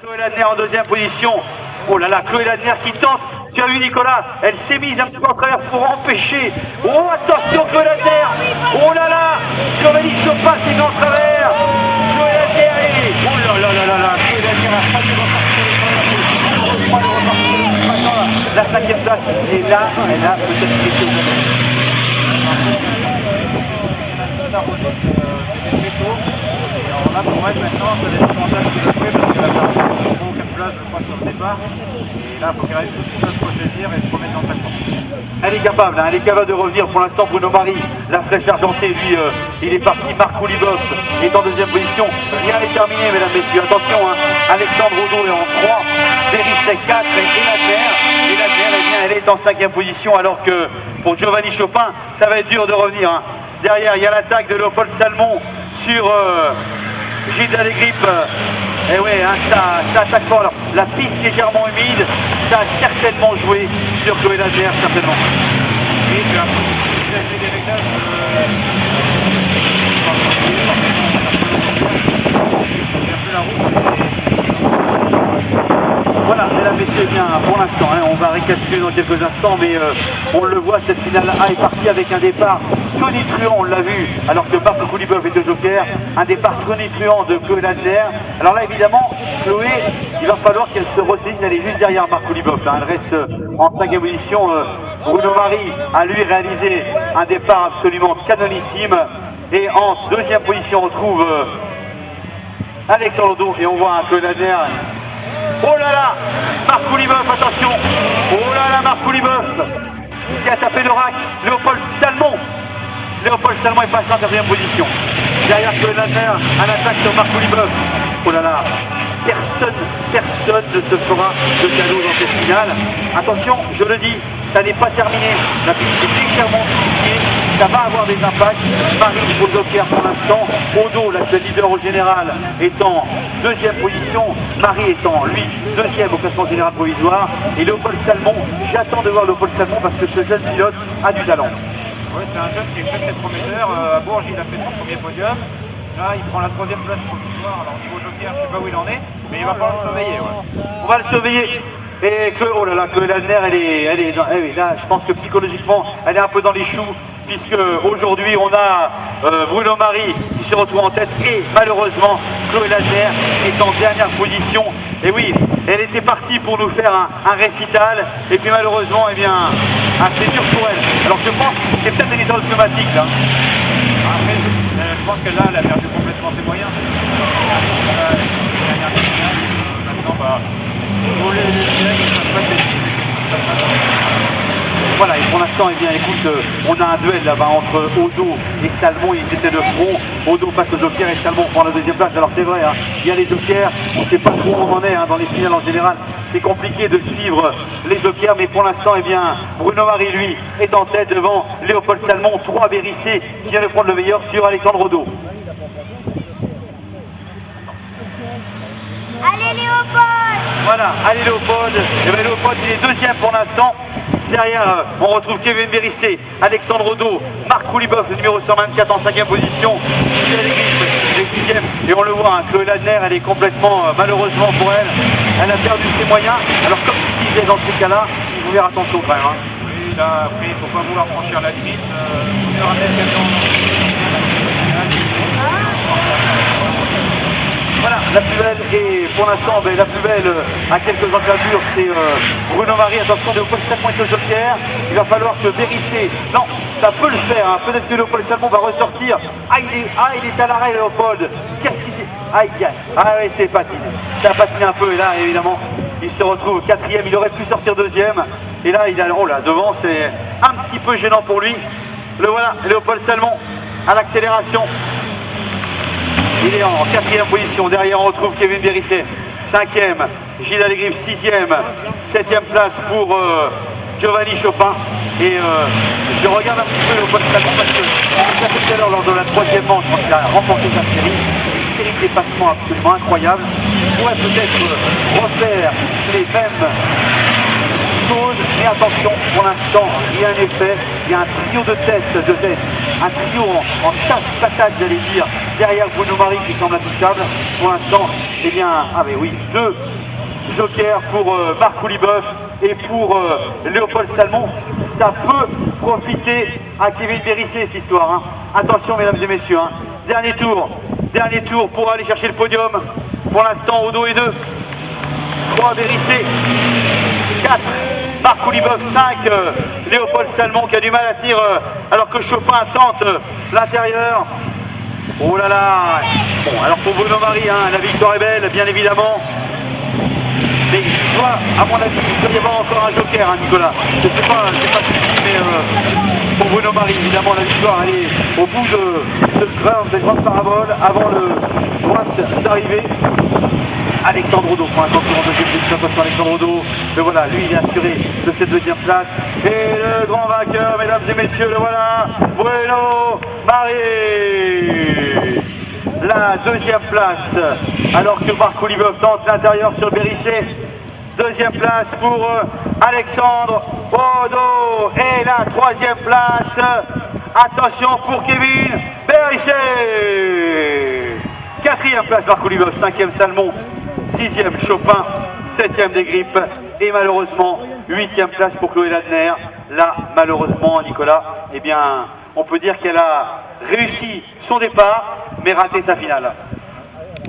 Chloé Ladner en deuxième position. Oh là là, Chloé Ladner qui tente. Tu as vu Nicolas, elle s'est mise un petit peu en travers pour empêcher. Oh attention Chloé Ladner. Oh là là, Giovanni Chopin s'est mis en travers. Chloé Ladner, allez. Oh là là là là là, Chloé Ladner a failli repartir. La cinquième place. Et là, elle a peut-être été au alors là, pour elle, maintenant, ça laisse avantage de le jouer parce qu'elle a perdu aucune place, je crois, sur le départ. Et là, il faut qu'elle arrive tout de suite à se resaisir et se remettre dans sa course. Elle est capable, hein, elle est capable de revenir. Pour l'instant, Bruno Marie, la flèche argentée, lui, il est parti. Marc Koulibov est en deuxième position. Rien n'est terminé, mesdames, messieurs. Attention, hein, Alexandre Odo est en 3, Bérisset 4 et Ladner. Et Ladner, eh bien, elle est en cinquième position, alors que pour Giovanni Chopin, ça va être dur de revenir. Hein. Derrière, il y a l'attaque de Léopold Salmon sur Gilles Dallegrip. Et oui, hein, ça attaque fort. Alors, la piste légèrement humide, ça a certainement joué sur Chloé Ladner, certainement. Et tu as fait des réglages la route. Voilà, mesdames, messieurs, bien, pour l'instant, hein, on va récapituler dans quelques instants, mais on le voit, cette finale A est partie avec un départ tonitruant, on l'a vu, alors que Marc Koulibov est au joker, un départ tonitruant de Chloé Ladner. Alors là, évidemment, Chloé, il va falloir qu'elle se ressaisisse, elle est juste derrière Marc Koulibov, hein, elle reste en cinquième position. Bruno Marie a lui réalisé un départ absolument canonissime, et en deuxième position, on trouve Alexandre Odo, et on voit un Chloé Ladner. Oh là là, Marc Koulibov, attention. Oh là là, Marc Koulibov qui a tapé le rack. Léopold Salmon. Léopold Salmon est passé en quatrième position. Derrière Chloé Ladner, un attaque sur Marc Koulibov. Oh là là, personne ne se fera de cadeau dans cette finale. Attention, je le dis, ça n'est pas terminé. La piste est légèrement modifiée. Ça va avoir des impacts. Marie au joker pour l'instant. Odo, l'actuel leader au général, est en deuxième position. Marie étant, lui, deuxième au classement général provisoire. Et Léopold Salmon, j'attends de voir Léopold Salmon parce que ce jeune pilote a du talent. Oui, c'est un jeune qui est très très prometteur. À Bourges, il a fait son premier podium. Là, il prend la troisième place provisoire. Alors, au niveau joker, je ne sais pas où il en est, mais il va falloir le surveiller. Ouais. On va le surveiller. Et oh là là, Chloé Ladner, elle est là, je pense que psychologiquement, elle est un peu dans les choux, puisque aujourd'hui, on a Bruno Marie qui se retrouve en tête, et malheureusement, Chloé Ladner est en dernière position. Et oui, elle était partie pour nous faire un récital, et puis malheureusement, eh bien, c'est dur pour elle. Alors je pense que c'est peut-être une histoire pneumatique, là. Après, je pense que là, elle a perdu complètement ses moyens. Maintenant, bah, pour les ça se passe. Voilà, et pour l'instant, eh bien, écoute, on a un duel là-bas entre Odo et Salmon, ils étaient de front. Odo passe au joker et Salmon prend la deuxième place. Alors c'est vrai, hein, il y a les jokers, on ne sait pas trop où on en est hein, dans les finales en général. C'est compliqué de suivre les jokers, mais pour l'instant, eh bien, Bruno Marie, lui, est en tête devant Léopold Salmon, 3 Bérisset qui vient de prendre le meilleur sur Alexandre Odo. Allez Léopold! Voilà, allez Léopold. Et bien, Léopold, il est deuxième pour l'instant. Derrière, on retrouve Kevin Bérisset, Alexandre Odo, Marc Koulibov, le numéro 124 en 5e position, Gilles Dallegrip, le 6e. Et on le voit, hein, Chloé Ladner, elle est complètement, malheureusement pour elle, elle a perdu ses moyens. Alors comme tu disais dans ces cas-là, il faut faire attention quand même. Hein. Oui, là, après, il ne faut pas vouloir franchir la limite. Voilà, la plus belle, et pour l'instant, la plus belle à quelques encablures, c'est Bruno Marie. Attention, Léopold Salmon est au joker. Il va falloir que Bérisset, non, ça peut le faire, hein. Peut-être que Léopold Salmon va ressortir. Il est à l'arrêt, Léopold. Qu'est-ce qu'il s'est... Aïe, ah oui, c'est patiné. Ça a patiné un peu, et là, évidemment, il se retrouve 4e. Il aurait pu sortir 2e. Et là, il a, oh là, devant, c'est un petit peu gênant pour lui. Le voilà, Léopold Salmon à l'accélération. Il est en 4e position. Derrière, on retrouve Kevin Bérisset. 5e, Gilles Dallegrip. 6e, 7e place pour Giovanni Chopin. Et je regarde un petit peu Léopold Salmon parce que tout à l'heure, lors de la 3e manche, quand il a remporté sa série, une série de dépassements absolument incroyable. Il pourrait peut-être refaire les mêmes choses Mais attention, pour l'instant, rien n'est fait. Il y a un trio de tête, un trio en patate, j'allais dire, derrière Bruno Marie qui semble intouchable. Pour l'instant, eh bien, ah mais oui, 2 jokers pour Marc Kouliboeuf et pour Léopold Salmon. Ça peut profiter à Kevin Bérissé cette histoire. Hein. Attention mesdames et messieurs, hein. Dernier tour pour aller chercher le podium. Pour l'instant, Odo et 2. 3 Bérissé, 4 Marc Kouliboeuf, 5 Léopold Salmon qui a du mal à tirer alors que Chopin tente l'intérieur. Oh là là. Bon, alors pour Bruno Marie, hein, la victoire est belle, bien évidemment. Mais toi, à mon avis, il doit y avoir encore un joker, hein, Nicolas. Je sais pas, c'est pas suffit, mais pour Bruno Marie, évidemment, la victoire, elle est au bout de cette grande parabole, avant le droite d'arrivée. Alexandre Odo, pour l'instant, en deuxième position, attention Alexandre Odo. Mais voilà, lui, il est assuré de cette deuxième place. Et le grand vainqueur, mesdames et messieurs, le voilà, Bruno Marie. La deuxième place, alors que Marc Kouliboeuf tente l'intérieur sur Bérissé. Deuxième place pour Alexandre Odo. Et la troisième place, attention pour Kevin Bérissé. Quatrième place Marc Kouliboeuf, cinquième Salmon, sixième Chopin, septième des Grippes et malheureusement huitième place pour Chloé Ladner. Là, malheureusement, Nicolas, eh bien, on peut dire qu'elle a réussi son départ, mais raté sa finale.